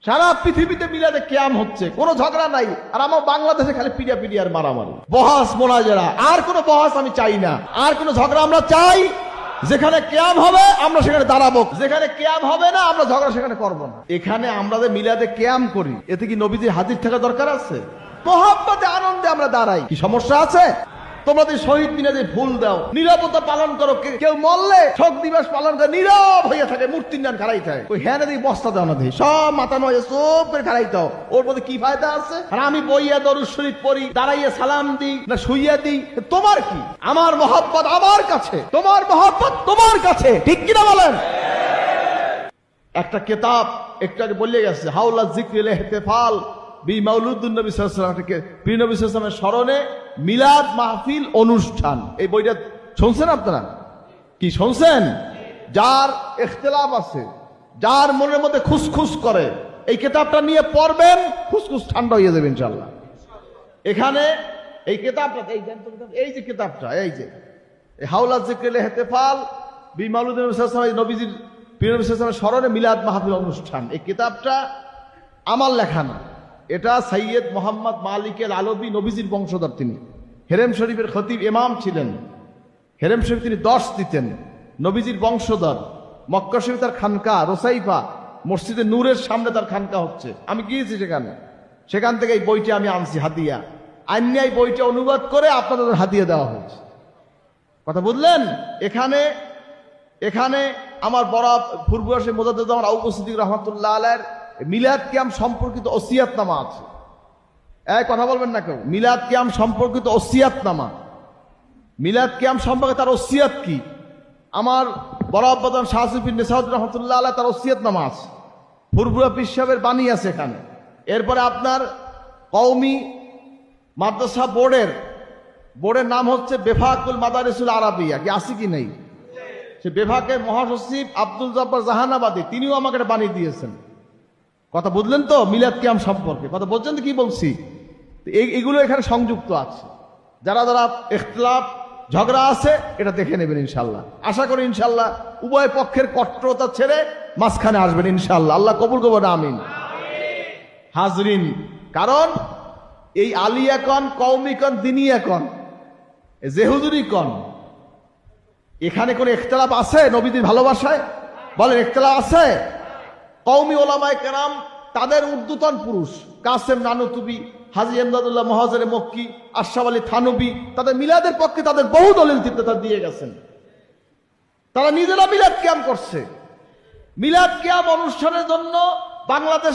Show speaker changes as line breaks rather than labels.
সারা পৃথিবীতে মিলাদে কিয়াম হচ্ছে, কোনো ঝগড়া নাই। আর আমার বাংলাদেশে খালি পিডিয়া আর মারামারি, বহাস মোনাজেরা। আর কোনো বহাস আমি চাই না, আর কোনো ঝগড়া আমরা চাই। যেখানে কিয়াম হবে আমরা সেখানে দাঁড়াবো, যেখানে কিয়াম হবে না আমরা ঝগড়া সেখানে করবো না। এখানে আমরা যে মিলাদে কিয়াম করি, এতে কি নবীজি হাজির থাকা দরকার আছে? মহব্বতে আনন্দে আমরা দাঁড়াই, কি সমস্যা আছে? তোমরা যে শহীদ মিনারে ফুল দাও, নীরবতা পালন করো। কেউ মরলে শোক দিবস পালন করে নীরব হইয়া থাকে, মূর্তির নাম খারাই থাকে। ওই হ্যাঁ দিই বস্তা দাও না দিই, সব মাথা নয় সব করে খারাই দাও। ওর মধ্যে কি ফায়দা আছে? আর আমি বইয়া দরুদ শরীফ পড়ি, দাঁড়াইয়া সালাম দিই না শুইয়া দিই, তোমার কি? আমার মহব্বত আমার কাছে, তোমার মহব্বত তোমার কাছে, ঠিক কিনা বলেন? একটা কিতাব একটু আগে বলে গেছে, হাওলা যিকরিল ইহতিফাল বি মাউলুদুন নবী সাল্লাল্লাহু আলাইহি ওয়াসাল্লাম, প্রিয় নবী সাল্লাল্লাহু আলাইহি ওয়াসাল্লামের স্মরণে মিলাদ মাহফিল অনুষ্ঠান। এই বইটা শুনছেন আপনারা? কি শুনছেন? যার ইখতিলাফ আছে, যার মনের মধ্যে খুসখুস করে, এই কিতাবটা নিয়ে পড়বেন, খুসখুস ঠান্ডা হয়ে যাবে ইনশাআল্লাহ। এখানে এই কিতাবটা, এই যে কিতাবটা, এই যে হাওলা যিকরিল ইহতিফাল বি মাউলুদুন নবী সাল্লাল্লাহু আলাইহি ওয়াসাল্লাম, নবীজির প্রিয় নবী সাল্লাল্লাহু আলাইহি ওয়াসাল্লামের স্মরণে মিলাদ মাহফিল অনুষ্ঠান। এই কিতাবটা আমার লেখা না, এটা সৈয়দ মোহাম্মদ মালিক আল আলবী, নবীজির বংশধর। তিনি হেরেম শরীফের খতিব ইমাম ছিলেন। হেরেম শরীফ তিনি 10 দিতেন, নবীজির বংশধর। মক্কা শরীফ তার খানকা, রোসাইফা মসজিদে নূরের সামনে তার খানকা হচ্ছে। আমি গিয়েছি সেখান থেকে এই বইটা আমি আনছি হাদিয়া। আইনিয়াই বইটা অনুবাদ করে আপনাদের হাদিয়া দেওয়া হয়েছে। কথা বুঝলেন? এখানে আমার বড় পূর্ববর্ষী মুজাদ্দিদ আউফ সিদ্দিক রহমাতুল্লাহ আলাইহির মিলাদ কিয়াম সম্পর্কিত ওসিয়াতনামা আছে। এই কথা বলবেন না কেউ। মিলাদ কিয়াম সম্পর্কিত ওসিয়াতনামা, মিলাদ কিয়াম সম্পর্কে তার ওসিয়াত কি, আমার বড় আব্বাজান শাহ সুফি নেসাউদ্দিন রহমাতুল্লাহ আলাইহি তার ওসিয়াতনামা আছে। ফুরফুরা পীর সাহেবের বাণী আছে এখানে। এরপরে আপনার কওমি মাদ্রাসা বোর্ডের নাম হচ্ছে বেফাকুল মাদারিসুল আরাবিয়া, কি আছে কি নেই? সে বেফাকের মহাসচিব আব্দুল জব্বার জাহানাবাদী, তিনিও আমাকে একটা বাণী দিয়েছেন। কথা বুঝলেন তো? মিলাদ কিয়াম সম্পর্কে কথা বলছেন তো, কি বলছি? এগুলো এখানে সংযুক্ত আছে। যারা যারা ইখতিলাফ ঝগড়া আছে এটা দেখে নেবেন ইনশাল্লাহ। আশা করি ইনশাল্লাহ উভয় পক্ষের কট্টরতা ছেড়ে মাঝখানে আসবেন ইনশাল্লাহ। আল্লাহ কবুল করবেন, আমিন। হাজরিন, কারণ এই আলিয়া কন, কওমি কন, দিনিয়া কন, জেহুদুরি কন, এখানে কোন ইখতিলাফ আছে নবীদের ভালোবাসায়? বলেন, ইখতিলাফ আছে? কওমি ওলামায়ে কেরাম তাদের ঊর্ধ্বতন পুরুষ, কাসেম নানুতুবি, হাজী ইমদাদুল্লাহ মুহাজিরে মক্কি, আশরাফ আলী থানবী, তাদের মিলাদের পক্ষে তাদের বহু দলিল দিয়ে গেছেন। তারা নিজেরা মিলাদ কিয়াম করছে। মিলাদ কিয়াম অনুষ্ঠানের জন্য বাংলাদেশ